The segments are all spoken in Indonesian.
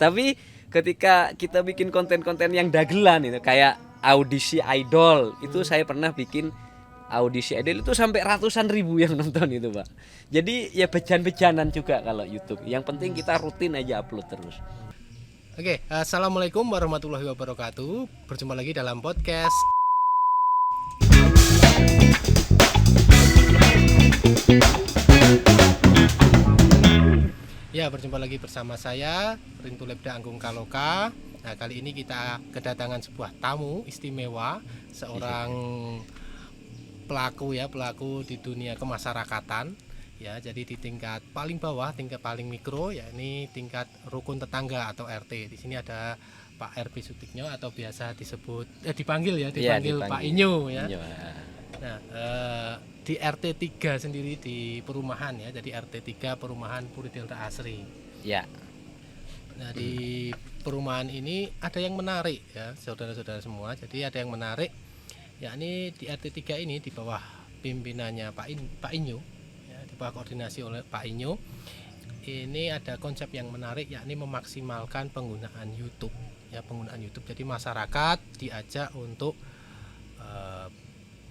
Tapi ketika kita bikin konten-konten yang dagelan itu kayak audisi idol, itu saya pernah bikin audisi idol itu sampai ratusan ribu yang nonton itu, Pak. Jadi ya bejan-bejanan juga kalau YouTube. Yang penting kita rutin aja upload terus. Oke, assalamualaikum warahmatullahi wabarakatuh. Berjumpa lagi dalam podcast. Ya, berjumpa lagi bersama saya Rintu Lebda Anggung Kaloka. Nah, kali ini kita kedatangan sebuah tamu istimewa, seorang pelaku di dunia kemasyarakatan. Ya, jadi di tingkat paling bawah, tingkat paling mikro, yakni tingkat rukun tetangga atau RT. Di sini ada Pak RP Sutikno atau biasa disebut dipanggil Pak Inyo ya. Nah, di RT 3 sendiri di perumahan ya. Jadi RT 3 perumahan Puridelta Asri. Ya. Nah, di perumahan ini ada yang menarik ya, saudara-saudara semua. Jadi ada yang menarik, yakni di RT 3 ini di bawah pimpinannya Pak Inyo, ya, di bawah koordinasi oleh Pak Inyo. Ini ada konsep yang menarik, yakni memaksimalkan penggunaan YouTube. Ya, penggunaan YouTube. Jadi masyarakat diajak untuk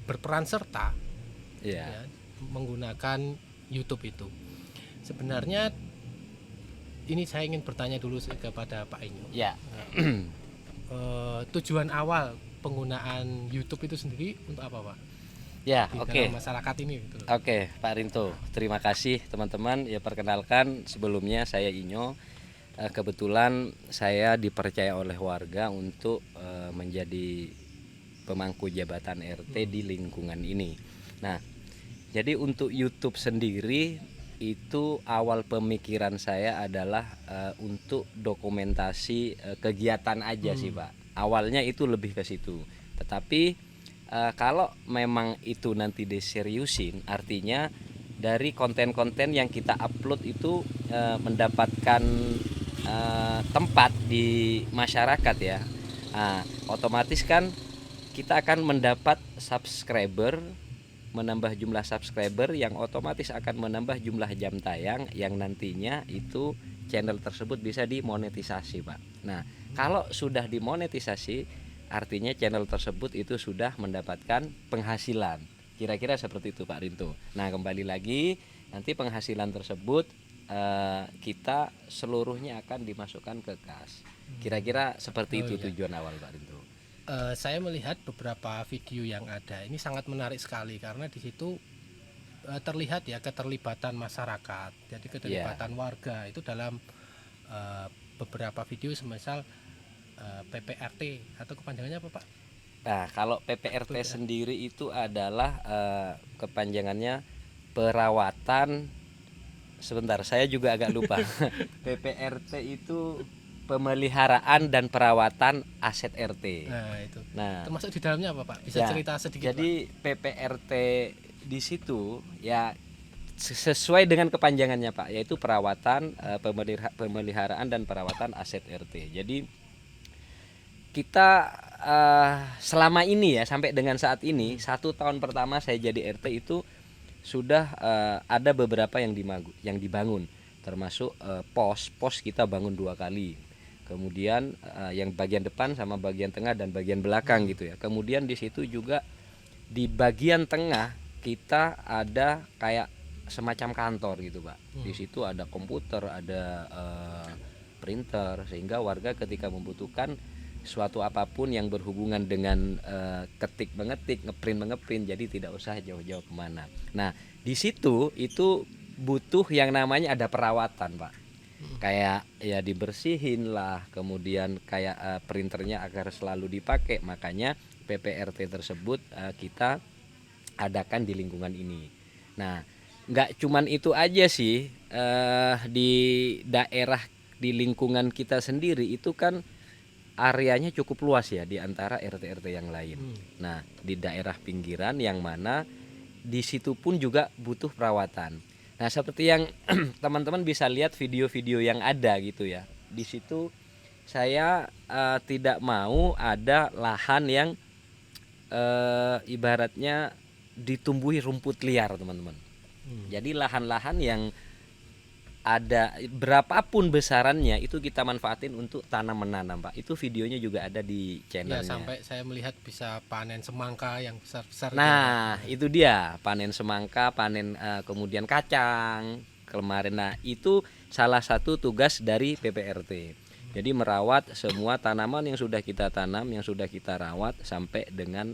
berperan serta ya, menggunakan YouTube itu. Sebenarnya ini saya ingin bertanya dulu kepada Pak Inyo. Ya. Tujuan awal penggunaan YouTube itu sendiri untuk apa, Pak? Ya, dalam masyarakat ini gitu. Oke, Pak Rinto. Terima kasih teman-teman. Ya, perkenalkan sebelumnya saya Inyo. Kebetulan saya dipercaya oleh warga untuk menjadi pemangku jabatan RT di lingkungan ini. Nah, jadi untuk YouTube sendiri itu awal pemikiran saya adalah untuk dokumentasi kegiatan aja sih, Pak. Awalnya itu lebih ke situ. Tetapi kalau memang itu nanti diseriusin, artinya dari konten-konten yang kita upload itu mendapatkan tempat di masyarakat ya. Otomatis kan kita akan mendapat subscriber, menambah jumlah subscriber yang otomatis akan menambah jumlah jam tayang yang nantinya itu channel tersebut bisa dimonetisasi, Pak. Nah, kalau sudah dimonetisasi artinya channel tersebut itu sudah mendapatkan penghasilan. Kira-kira seperti itu, Pak Rinto. Nah, kembali lagi nanti penghasilan tersebut kita seluruhnya akan dimasukkan ke kas. Kira-kira seperti itu tujuan awal, Pak Rinto. Saya melihat beberapa video yang ada ini sangat menarik sekali karena di situ terlihat ya keterlibatan masyarakat, jadi keterlibatan warga itu dalam beberapa video, semisal PPRT atau kepanjangannya apa, Pak? Nah, kalau PPRT sendiri itu adalah kepanjangannya perawatan. Sebentar, saya juga agak lupa. PPRT itu pemeliharaan dan perawatan aset RT. Nah, itu. Nah, termasuk di dalamnya apa, Pak? Bisa cerita sedikit, jadi, Pak? PPRT di situ ya sesuai dengan kepanjangannya, Pak, yaitu perawatan, pemeliharaan dan perawatan aset RT. Jadi kita selama ini ya, sampai dengan saat ini 1 tahun pertama saya jadi RT itu sudah ada beberapa yang dibangun, termasuk pos kita bangun 2 kali. Kemudian yang bagian depan sama bagian tengah dan bagian belakang gitu ya. Kemudian di situ juga di bagian tengah kita ada kayak semacam kantor gitu, Pak. Di situ ada komputer, ada printer, sehingga warga ketika membutuhkan suatu apapun yang berhubungan dengan ketik mengetik, ngeprint mengeprint, jadi tidak usah jauh-jauh kemana. Nah, di situ itu butuh yang namanya ada perawatan, Pak. Kayak ya dibersihin lah, kemudian kayak printernya agar selalu dipakai. Makanya PPRT tersebut kita adakan di lingkungan ini. Nah, nggak cuman itu aja sih, di daerah di lingkungan kita sendiri itu kan areanya cukup luas ya di antara RT-RT yang lain. Nah, di daerah pinggiran yang mana di situ pun juga butuh perawatan. Nah, seperti yang teman-teman bisa lihat video-video yang ada gitu ya. Di situ saya tidak mau ada lahan yang ibaratnya ditumbuhi rumput liar, teman-teman. Jadi lahan-lahan yang ada berapapun besarannya itu kita manfaatin untuk tanam menanam Pak. Itu videonya juga ada di Ya, channelnya. sampai saya melihat bisa panen semangka yang besar-besar itu, Nah Pak. itu dia panen semangka, panen kemudian kacang kemarin. Nah itu salah satu tugas dari PPRT. Jadi merawat semua tanaman yang sudah kita tanam, yang sudah kita rawat sampai dengan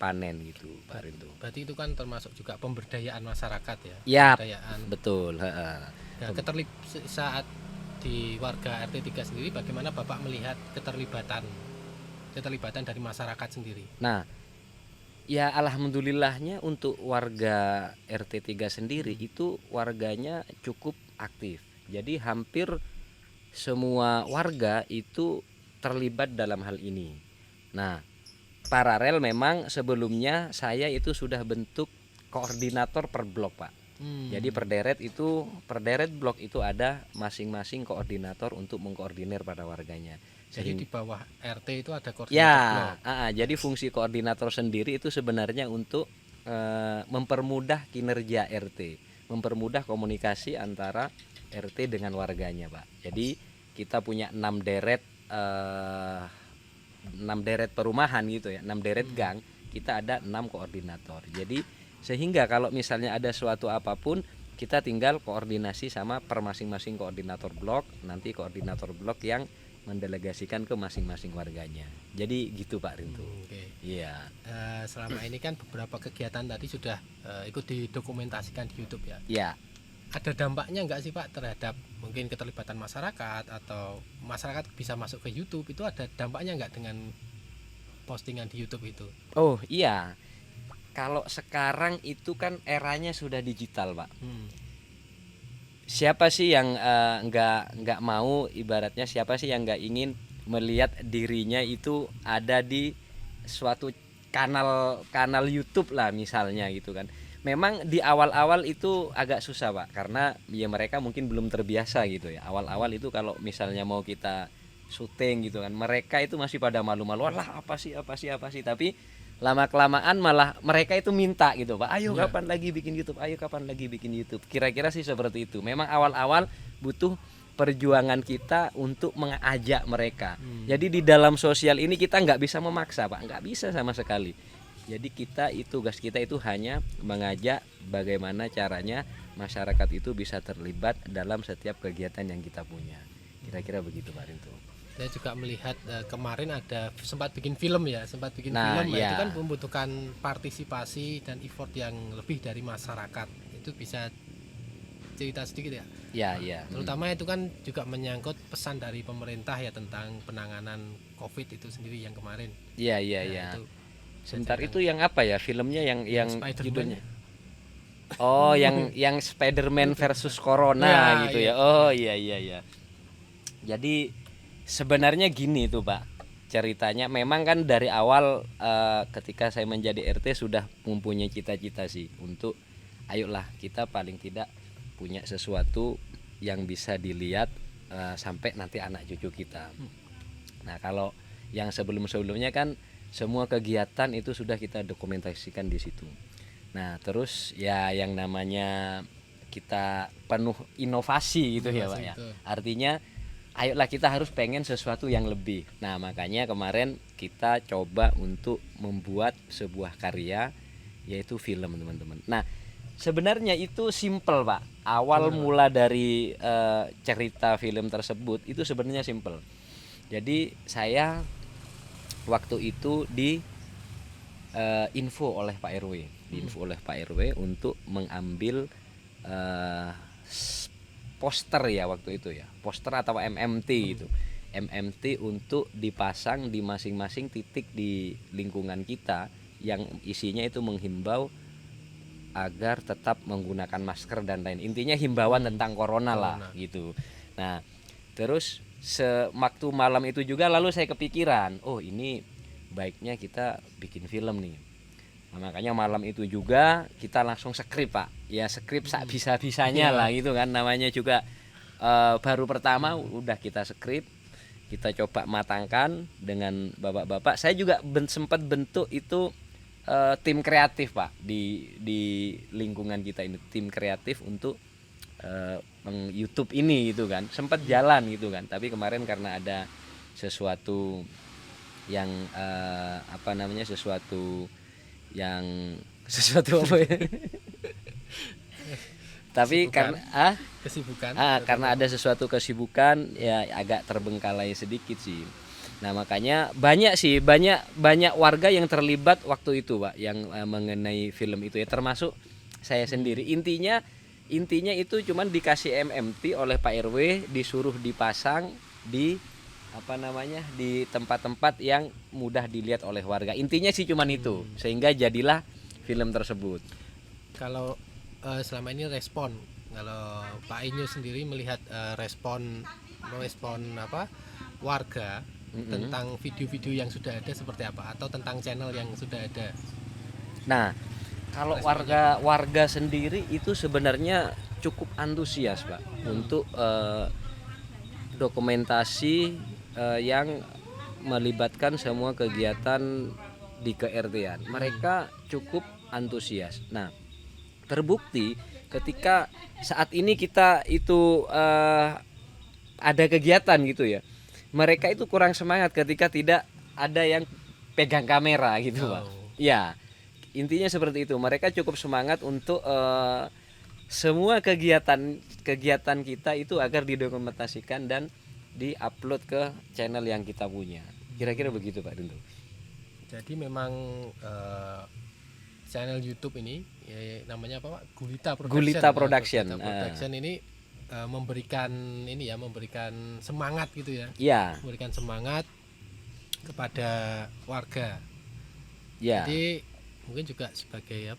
panen gitu Pak Rinto. Berarti itu kan termasuk juga pemberdayaan masyarakat ya. Ya Pemberdayaan. betul. Nah, saat di warga RT 3 sendiri, bagaimana Bapak melihat keterlibatan dari masyarakat sendiri? Nah ya alhamdulillahnya untuk warga RT 3 sendiri itu warganya cukup aktif. Jadi hampir semua warga itu terlibat dalam hal ini. Nah, paralel memang sebelumnya saya itu sudah bentuk koordinator per blok, Pak. Jadi per deret blok itu ada masing-masing koordinator untuk mengkoordinir pada warganya. Jadi di bawah RT itu ada koordinator Ya, blok. jadi fungsi koordinator sendiri itu sebenarnya untuk mempermudah kinerja RT, mempermudah komunikasi antara RT dengan warganya, Pak. Jadi kita punya 6 deret perumahan gitu ya, 6 deret gang, kita ada 6 koordinator. Jadi sehingga kalau misalnya ada suatu apapun kita tinggal koordinasi sama per masing-masing koordinator blok, nanti koordinator blok yang mendelegasikan ke masing-masing warganya. Jadi gitu Pak Rinto. Oke. Iya. Selama ini kan beberapa kegiatan tadi sudah ikut didokumentasikan di YouTube ya. Ya. Ada dampaknya nggak sih Pak terhadap mungkin keterlibatan masyarakat, atau masyarakat bisa masuk ke YouTube, itu ada dampaknya nggak dengan postingan di YouTube itu? Oh iya. Kalau sekarang itu kan eranya sudah digital Pak. Siapa sih yang nggak mau, ibaratnya siapa sih yang nggak ingin melihat dirinya itu ada di suatu kanal YouTube lah misalnya gitu kan. Memang di awal-awal itu agak susah Pak, karena ya mereka mungkin belum terbiasa gitu ya. Awal-awal itu kalau misalnya mau kita syuting gitu kan, mereka itu masih pada malu-malu, lah apa sih. Tapi lama kelamaan malah mereka itu minta gitu Pak, ayo kapan lagi bikin YouTube, kira-kira sih seperti itu. Memang awal-awal butuh perjuangan kita untuk mengajak mereka. Jadi di dalam sosial ini kita nggak bisa memaksa Pak, nggak bisa sama sekali. Jadi tugas kita itu hanya mengajak bagaimana caranya masyarakat itu bisa terlibat dalam setiap kegiatan yang kita punya. Kira-kira begitu Pak Rinto. Saya juga melihat kemarin ada sempat bikin film ya, Nah, itu kan membutuhkan partisipasi dan effort yang lebih dari masyarakat. Itu bisa cerita sedikit ya? Ya. Terutama itu kan juga menyangkut pesan dari pemerintah ya tentang penanganan COVID itu sendiri yang kemarin. Iya. Itu Sebentar itu yang apa ya filmnya yang judulnya? Spider-Man. Oh, yang Spider-Man versus Corona gitu ya. Oh iya. Jadi sebenarnya gini tuh Pak ceritanya. Memang kan dari awal ketika saya menjadi RT sudah mempunyai cita-cita sih untuk ayolah kita paling tidak punya sesuatu yang bisa dilihat sampai nanti anak cucu kita. Nah kalau yang sebelumnya kan semua kegiatan itu sudah kita dokumentasikan di situ. Nah terus ya yang namanya kita penuh inovasi gitu ya Pak ya. Artinya ayolah kita harus pengen sesuatu yang lebih. Nah makanya kemarin kita coba untuk membuat sebuah karya, yaitu film teman-teman. Nah sebenarnya itu simple Pak. Awal mula dari cerita film tersebut itu sebenarnya simple. Jadi saya waktu itu info oleh Pak RW, untuk mengambil poster ya waktu itu ya, poster atau MMT gitu, MMT untuk dipasang di masing-masing titik di lingkungan kita yang isinya itu menghimbau agar tetap menggunakan masker dan lain, intinya himbauan tentang corona lah gitu. Nah terus sewaktu malam itu juga lalu saya kepikiran, oh ini baiknya kita bikin film nih. Nah, makanya malam itu juga kita langsung skrip Pak, ya skrip sak bisa-bisanya lah gitu kan, namanya juga baru pertama udah kita skrip, kita coba matangkan dengan bapak-bapak. Saya juga sempat bentuk itu tim kreatif Pak di lingkungan kita ini, tim kreatif untuk YouTube ini gitu kan, sempat jalan gitu kan, tapi kemarin karena ada sesuatu yang sesuatu yang sesuatu apa ya tapi Kesibukan karena ada sesuatu kesibukan ya agak terbengkalai sedikit sih. Nah makanya banyak warga yang terlibat waktu itu Pak, yang mengenai film itu ya, termasuk saya sendiri. Intinya itu cuman dikasih MMT oleh Pak RW, disuruh dipasang di di tempat-tempat yang mudah dilihat oleh warga. Intinya sih cuman itu, sehingga jadilah film tersebut. Kalau selama ini kalau Pak Inyo sendiri melihat respon warga tentang video-video yang sudah ada seperti apa, atau tentang channel yang sudah ada? Nah, kalau warga sendiri itu sebenarnya cukup antusias Pak untuk dokumentasi yang melibatkan semua kegiatan di ke-RT-an. Mereka cukup antusias. Nah, terbukti ketika saat ini kita itu ada kegiatan gitu ya, mereka itu kurang semangat ketika tidak ada yang pegang kamera gitu Pak. Ya, intinya seperti itu. Mereka cukup semangat untuk semua kegiatan kita itu agar didokumentasikan dan diupload ke channel yang kita punya. Kira-kira begitu Pak Dunto. Jadi memang channel YouTube ini ya, namanya apa Pak? Gulita Production. Ini memberikan semangat gitu ya. Iya. Memberikan semangat kepada warga. Ya. Jadi mungkin juga sebagai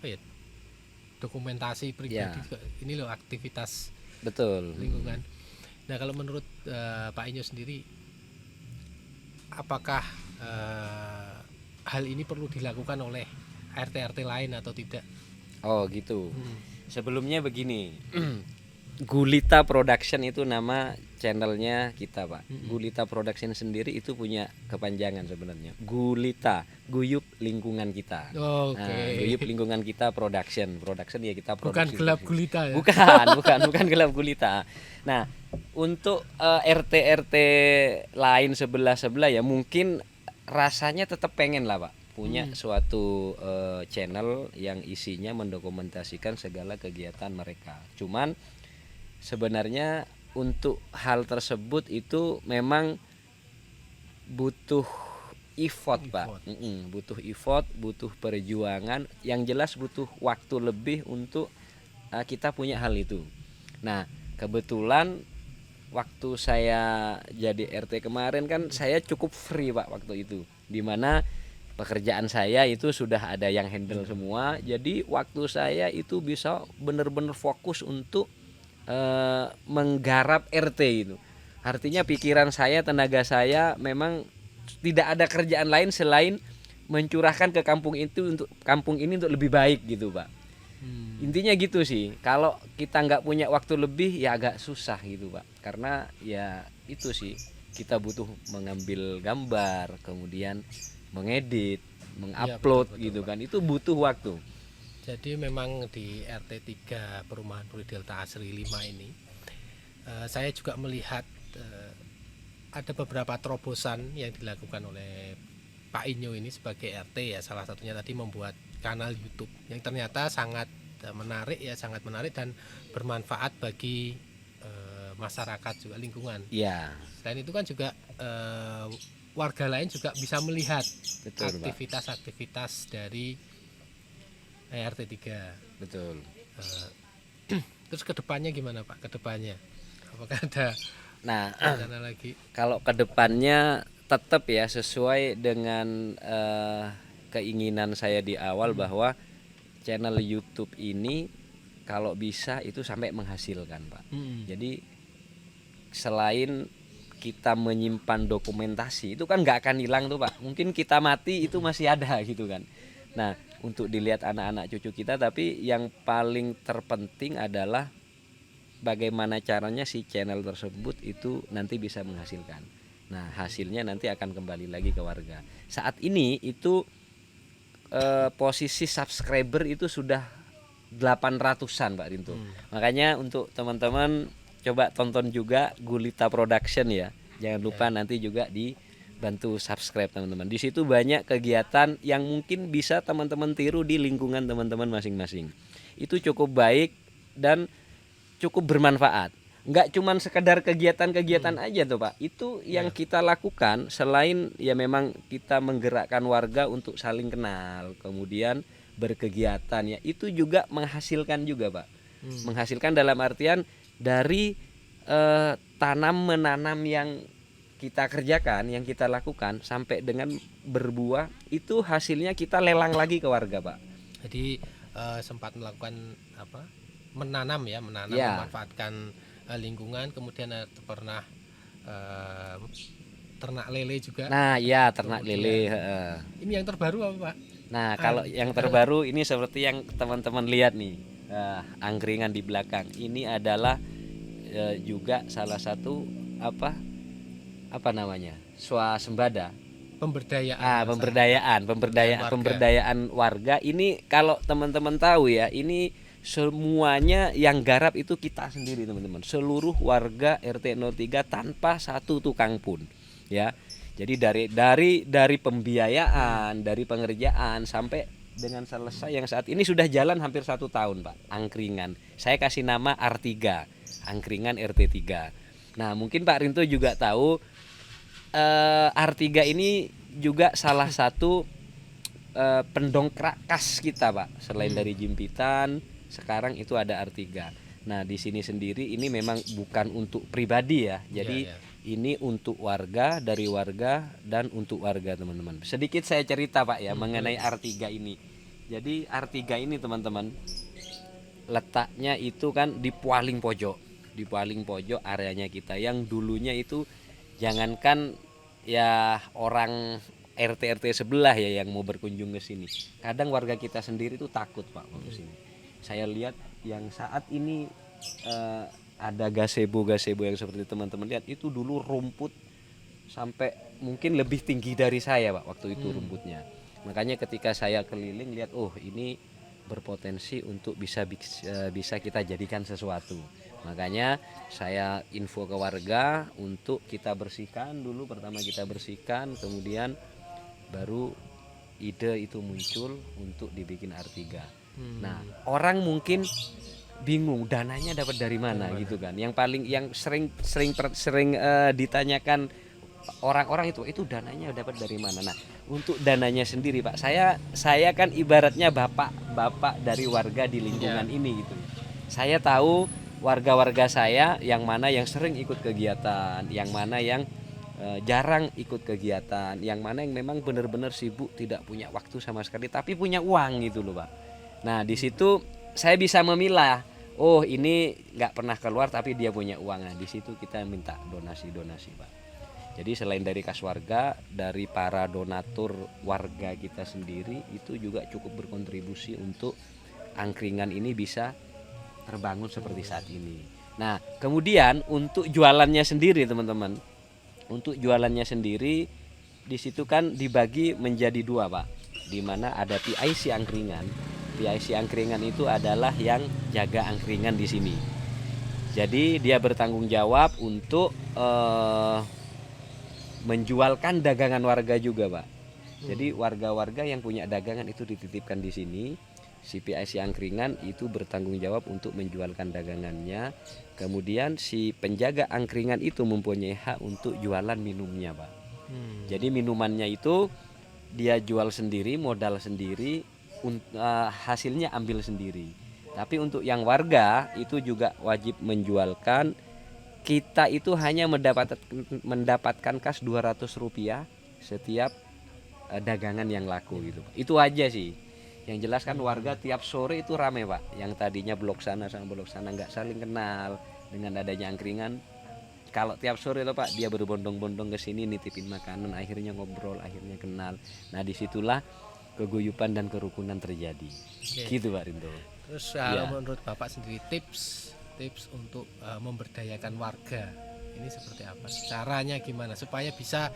dokumentasi pribadi juga, ini loh aktivitas betul lingkungan. Nah kalau menurut Pak Inyo sendiri, apakah hal ini perlu dilakukan oleh RT-RT lain atau tidak? Oh gitu. Sebelumnya begini, Gulita Production itu nama channelnya kita Pak. Gulita Production sendiri itu punya kepanjangan sebenarnya. Gulita, guyup lingkungan kita. Guyup lingkungan kita production ya kita produksi. Bukan gelap gulita ya? Bukan gelap gulita. Nah untuk RT lain sebelah ya mungkin rasanya tetap pengen lah Pak punya suatu channel yang isinya mendokumentasikan segala kegiatan mereka. Cuman sebenarnya untuk hal tersebut itu memang butuh effort Pak. Butuh effort, butuh perjuangan, yang jelas butuh waktu lebih untuk kita punya hal itu. Nah kebetulan waktu saya jadi RT kemarin kan saya cukup free Pak waktu itu, dimana pekerjaan saya itu sudah ada yang handle semua. Jadi waktu saya itu bisa benar-benar fokus untuk menggarap RT itu. Artinya pikiran saya, tenaga saya memang tidak ada kerjaan lain selain mencurahkan ke kampung ini untuk lebih baik gitu Pak. Intinya gitu sih. Kalau kita nggak punya waktu lebih ya agak susah gitu Pak. Karena ya itu sih, kita butuh mengambil gambar, kemudian mengedit, mengupload betul, gitu Pak. Kan. Itu butuh waktu. Jadi memang di RT 3 Perumahan Puri Delta Asri 5 ini saya juga melihat ada beberapa terobosan yang dilakukan oleh Pak Inyo ini sebagai RT ya. Salah satunya tadi membuat kanal YouTube yang ternyata sangat menarik dan bermanfaat bagi masyarakat juga, lingkungan. Iya. Selain itu kan juga warga lain juga bisa melihat aktivitas dari RT 3. Betul. Terus kedepannya gimana Pak? Apakah ada rencana lagi? Kalau kedepannya tetap ya sesuai dengan keinginan saya di awal bahwa channel YouTube ini kalau bisa itu sampai menghasilkan Pak. Jadi selain kita menyimpan dokumentasi itu kan nggak akan hilang tuh Pak. Mungkin kita mati itu masih ada gitu kan. Nah untuk dilihat anak-anak cucu kita, tapi yang paling terpenting adalah bagaimana caranya si channel tersebut itu nanti bisa menghasilkan. Nah hasilnya nanti akan kembali lagi ke warga. Saat ini itu posisi subscriber itu sudah 800-an Pak Rinto. Makanya untuk teman-teman coba tonton juga Gulita Production ya. Jangan lupa nanti juga dibantu subscribe teman-teman. Di situ banyak kegiatan yang mungkin bisa teman-teman tiru di lingkungan teman-teman masing-masing. Itu cukup baik dan cukup bermanfaat. Nggak cuman sekedar kegiatan-kegiatan aja tuh Pak. Itu yang kita lakukan selain ya memang kita menggerakkan warga untuk saling kenal, kemudian berkegiatan ya, itu juga menghasilkan juga Pak. Menghasilkan dalam artian dari tanam menanam yang kita kerjakan, yang kita lakukan sampai dengan berbuah, itu hasilnya kita lelang lagi ke warga Pak. Jadi sempat melakukan apa? Menanam ya, Ya. memanfaatkan lingkungan, kemudian pernah ternak lele juga. Nah ya ternak Kemudian, lele. Ini yang terbaru apa Pak? Nah kalau yang terbaru ini seperti yang teman-teman lihat nih, angkringan di belakang. Ini adalah juga salah satu apa namanya, swasembada. Pemberdayaan. Pemberdayaan warga. Ini kalau teman-teman tahu ya, ini semuanya yang garap itu kita sendiri teman-teman. Seluruh warga RT 03 tanpa satu tukang pun ya. Jadi dari pembiayaan, dari pengerjaan sampai dengan selesai yang saat ini sudah jalan hampir 1 tahun Pak, angkringan. Saya kasih nama R3, angkringan RT 3. Nah mungkin Pak Rinto juga tahu R3 ini juga salah satu pendongkrak kas kita Pak. Selain dari Jimpitan, sekarang itu ada R3. Nah di sini sendiri ini memang bukan untuk pribadi ya. Jadi ini untuk warga, dari warga dan untuk warga teman-teman. Sedikit saya cerita Pak ya mengenai R3 ini. Jadi R3 ini teman-teman letaknya itu kan di paling pojok. Di paling pojok areanya kita yang dulunya itu jangankan ya orang RT sebelah ya yang mau berkunjung ke sini. Kadang warga kita sendiri itu takut Pak mau ke sini. Saya lihat yang saat ini ada gazebo yang seperti teman-teman lihat itu dulu rumput sampai mungkin lebih tinggi dari saya Pak waktu itu rumputnya. Makanya ketika saya keliling lihat ini berpotensi untuk bisa kita jadikan sesuatu. Makanya saya info ke warga untuk kita bersihkan dulu, pertama kita bersihkan, kemudian baru ide itu muncul untuk dibikin R3. Nah, orang mungkin bingung dananya dapat dari mana gitu kan. Yang sering ditanyakan orang-orang itu dananya dapat dari mana. Nah, untuk dananya sendiri Pak, saya kan ibaratnya bapak dari warga di lingkungan ini gitu. Saya tahu warga-warga saya yang mana yang sering ikut kegiatan, yang mana yang jarang ikut kegiatan, yang mana yang memang benar-benar sibuk tidak punya waktu sama sekali tapi punya uang gitu loh Pak. Nah di situ saya bisa memilah, ini nggak pernah keluar tapi dia punya uang. Nah di situ kita minta donasi Pak. Jadi selain dari kas warga, dari para donatur warga kita sendiri itu juga cukup berkontribusi untuk angkringan ini bisa terbangun seperti saat ini. Nah kemudian untuk jualannya sendiri teman-teman, untuk jualannya sendiri di situ kan dibagi menjadi 2 Pak, di mana ada PIC angkringan. PIC angkringan itu adalah yang jaga angkringan di sini. Jadi dia bertanggung jawab untuk menjualkan dagangan warga juga Pak. Jadi warga-warga yang punya dagangan itu dititipkan di sini. Si PIC angkringan itu bertanggung jawab untuk menjualkan dagangannya. Kemudian si penjaga angkringan itu mempunyai hak untuk jualan minumnya Pak. Jadi minumannya itu dia jual sendiri, modal sendiri, hasilnya ambil sendiri. Tapi untuk yang warga itu juga wajib menjualkan. Kita itu hanya mendapatkan kas Rp200 setiap dagangan yang laku gitu. Itu aja sih. Yang jelas kan warga tiap sore itu rame Pak. Yang tadinya blok sana sama blok sana nggak saling kenal, dengan adanya angkringan. Kalau tiap sore loh Pak dia berbondong-bondong ke sini nitipin makanan, akhirnya ngobrol, akhirnya kenal. Nah disitulah keguyupan dan kerukunan terjadi. Gitu Pak Rinto. Terus kalau menurut Bapak sendiri tips untuk memberdayakan warga ini seperti apa? Caranya gimana supaya bisa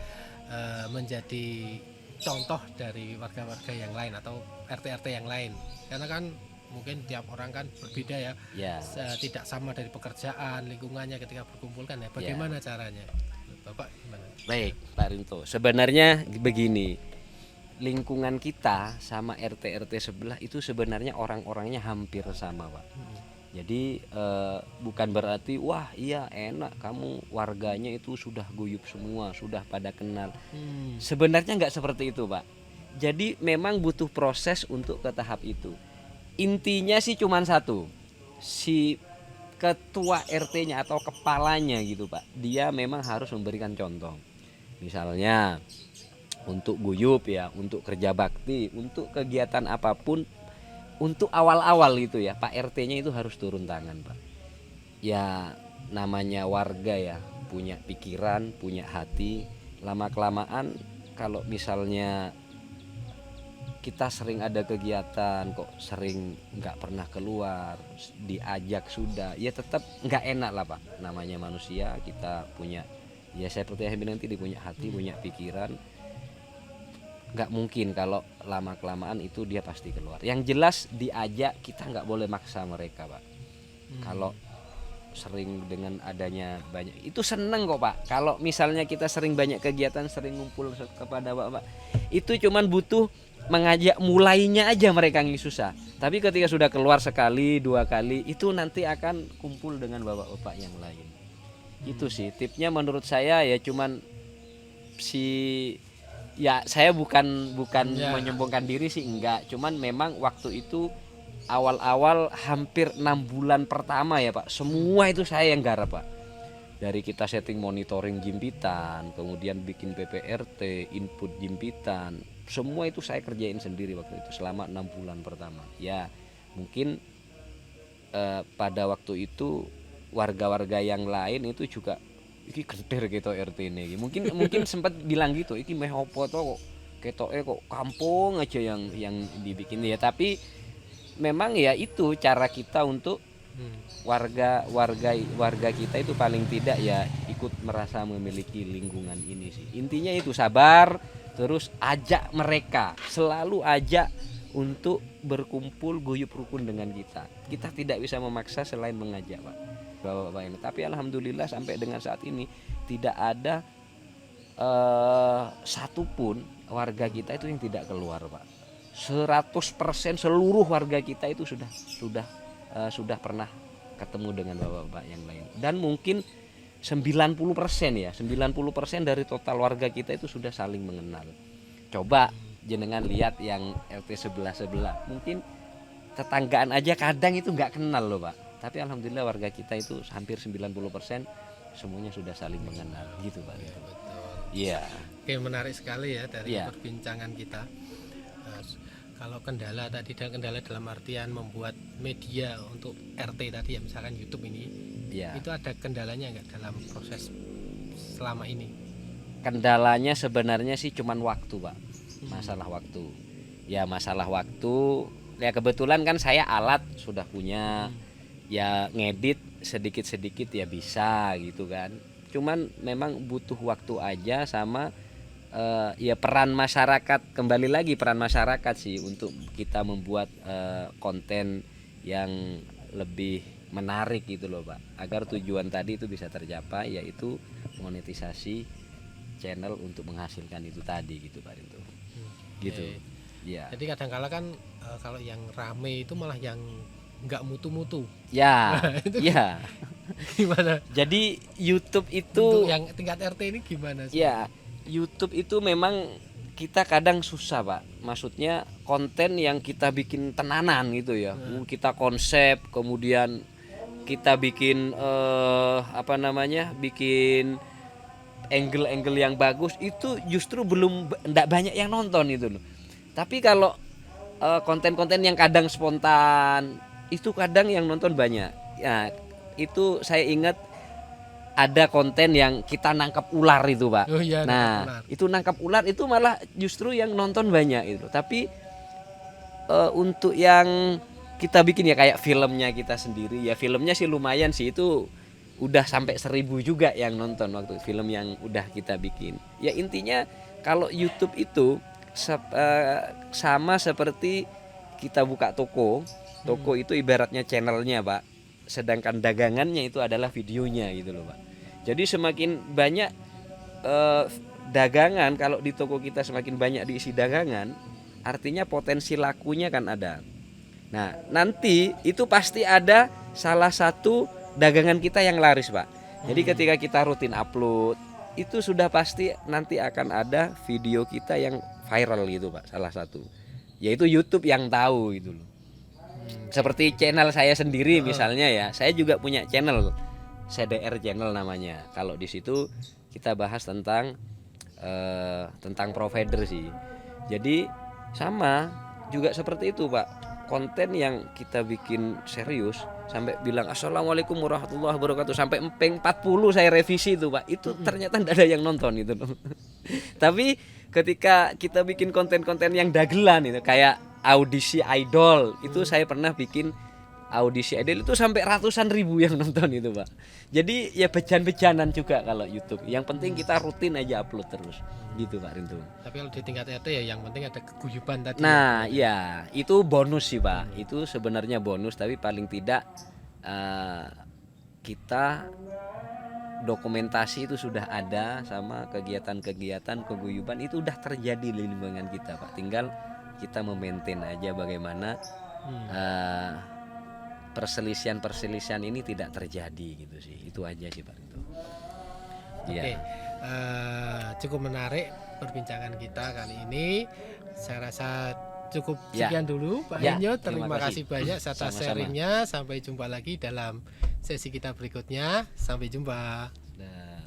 menjadi contoh dari warga-warga yang lain atau RT-RT yang lain? Karena kan mungkin tiap orang kan berbeda ya, Ya. tidak sama dari pekerjaan, lingkungannya ketika berkumpul kan ya. Bagaimana caranya? Bapak gimana? Baik, Pak Rinto. Sebenarnya begini, lingkungan kita sama RT sebelah itu sebenarnya orang-orangnya hampir sama, Pak. Jadi bukan berarti wah iya enak kamu warganya itu sudah guyup semua, sudah pada kenal. Sebenarnya nggak seperti itu, Pak. Jadi memang butuh proses untuk ke tahap itu. Intinya sih cuma satu, si ketua RT-nya atau kepalanya gitu Pak, dia memang harus memberikan contoh. Misalnya untuk guyup ya, untuk kerja bakti, untuk kegiatan apapun, untuk awal-awal itu ya Pak RT-nya itu harus turun tangan Pak. Ya namanya warga ya, punya pikiran, punya hati. Lama-kelamaan kalau misalnya kita sering ada kegiatan kok sering nggak pernah keluar, diajak sudah ya tetap nggak enak lah Pak. Namanya manusia, kita punya ya seperti yang bilang tadi, punya hati, punya pikiran. Nggak mungkin kalau lama kelamaan itu dia pasti keluar. Yang jelas diajak, kita nggak boleh maksa mereka Pak. Kalau sering dengan adanya banyak itu seneng kok Pak. Kalau misalnya kita sering banyak kegiatan, sering ngumpul kepada Bapak, itu cuman butuh mengajak mulainya aja mereka yang susah. Tapi ketika sudah keluar sekali, dua kali, itu nanti akan kumpul dengan bapak-bapak yang lain. Itu sih tipnya menurut saya ya, cuman ya saya bukan menyombongkan diri sih, enggak. Cuman memang waktu itu awal-awal hampir 6 bulan pertama ya Pak, semua itu saya yang garap Pak. Dari kita setting monitoring jimpitan, kemudian bikin PPRT, input jimpitan, semua itu saya kerjain sendiri waktu itu selama 6 bulan pertama. Ya mungkin pada waktu itu warga-warga yang lain itu juga iki geder gitu RT ini. Mungkin sempat bilang gitu, iki meh opo to kok ketoke kok kampung aja yang dibikin ya. Tapi memang ya itu cara kita untuk warga kita itu paling tidak ya ikut merasa memiliki lingkungan ini sih. Intinya itu sabar, terus ajak mereka, selalu ajak untuk berkumpul guyup rukun dengan kita. Kita tidak bisa memaksa selain mengajak Pak, bapak-bapak ini. Tapi alhamdulillah sampai dengan saat ini tidak ada satupun warga kita itu yang tidak keluar Pak. 100% seluruh warga kita itu sudah pernah ketemu dengan bapak-bapak yang lain. Dan mungkin 90% ya, 90% dari total warga kita itu sudah saling mengenal. Coba jenengan lihat yang RT sebelah, mungkin tetanggaan aja kadang itu nggak kenal loh Pak. Tapi alhamdulillah warga kita itu hampir 90% semuanya sudah saling mengenal gitu Pak. Ya, betul. Iya. Oke, menarik sekali ya dari Iya. perbincangan kita. Kalau kendala tadi, dan kendala dalam artian membuat media untuk RT tadi ya, misalkan YouTube ini, Iya. itu ada kendalanya nggak dalam proses selama ini? Kendalanya sebenarnya sih cuman waktu Pak, masalah waktu. Ya masalah waktu. Ya kebetulan kan saya alat sudah punya, ya ngedit sedikit-sedikit ya bisa gitu kan. Cuman memang butuh waktu aja sama ya peran masyarakat, kembali lagi peran masyarakat sih untuk kita membuat konten yang lebih menarik gitu loh Pak, agar tujuan tadi itu bisa tercapai, yaitu monetisasi channel untuk menghasilkan itu tadi gitu Pak itu. Gitu. Ya. Jadi kadang-kala kan kalau yang rame itu malah yang nggak mutu-mutu. Ya. Ya. Gimana? Jadi YouTube itu Untuk yang tingkat RT ini gimana sih? ya, YouTube itu memang kita kadang susah Pak. Maksudnya konten yang kita bikin tenanan gitu ya. Kita konsep, kemudian kita bikin bikin angle-angle yang bagus, itu justru enggak banyak yang nonton itu loh. Tapi kalau konten-konten yang kadang spontan, itu kadang yang nonton banyak. Ya, itu saya ingat ada konten yang kita nangkap ular itu Pak. Oh iya, nah itu nangkap ular itu malah justru yang nonton banyak itu. Tapi untuk yang kita bikin ya kayak filmnya kita sendiri, ya filmnya sih lumayan sih, itu udah sampai 1000 juga yang nonton waktu film yang udah kita bikin. Ya intinya kalau YouTube itu sama seperti kita buka toko, Toko itu ibaratnya channelnya Pak, sedangkan dagangannya itu adalah videonya gitu loh Pak. Jadi semakin banyak dagangan, kalau di toko kita semakin banyak diisi dagangan, artinya potensi lakunya kan ada. Nah nanti itu pasti ada salah satu dagangan kita yang laris Pak. Jadi ketika kita rutin upload, itu sudah pasti nanti akan ada video kita yang viral gitu Pak, salah satu. Yaitu YouTube yang tahu gitu loh. Seperti channel saya sendiri misalnya ya, saya juga punya channel CDR channel namanya. Kalau di situ kita bahas tentang provider sih. Jadi sama juga seperti itu Pak. Konten yang kita bikin serius sampai bilang assalamualaikum warahmatullahi wabarakatuh sampai empeng 40 saya revisi itu Pak. Itu ternyata tidak ada yang nonton itu loh. Tapi ketika kita bikin konten-konten yang dagelan itu kayak audisi idol, itu saya pernah bikin audisi idol itu sampai ratusan ribu yang nonton itu Pak. Jadi ya bejan-bejanan juga kalau YouTube. Yang penting kita rutin aja upload terus gitu Pak Rinto. Tapi kalau di tingkat RT ya yang penting ada keguyuban tadi. Nah ya itu bonus sih Pak. Itu sebenarnya bonus, tapi paling tidak kita dokumentasi itu sudah ada, sama kegiatan-kegiatan keguyuban itu udah terjadi di lingkungan kita Pak. Tinggal kita memaintain aja bagaimana perselisihan ini tidak terjadi gitu sih. Itu aja sih Pak. Oke, cukup menarik perbincangan kita kali ini. Saya rasa cukup sekian dulu Pak Inyo. Terima kasih banyak atas sharingnya. Sampai jumpa lagi dalam sesi kita berikutnya. Sampai jumpa. Nah.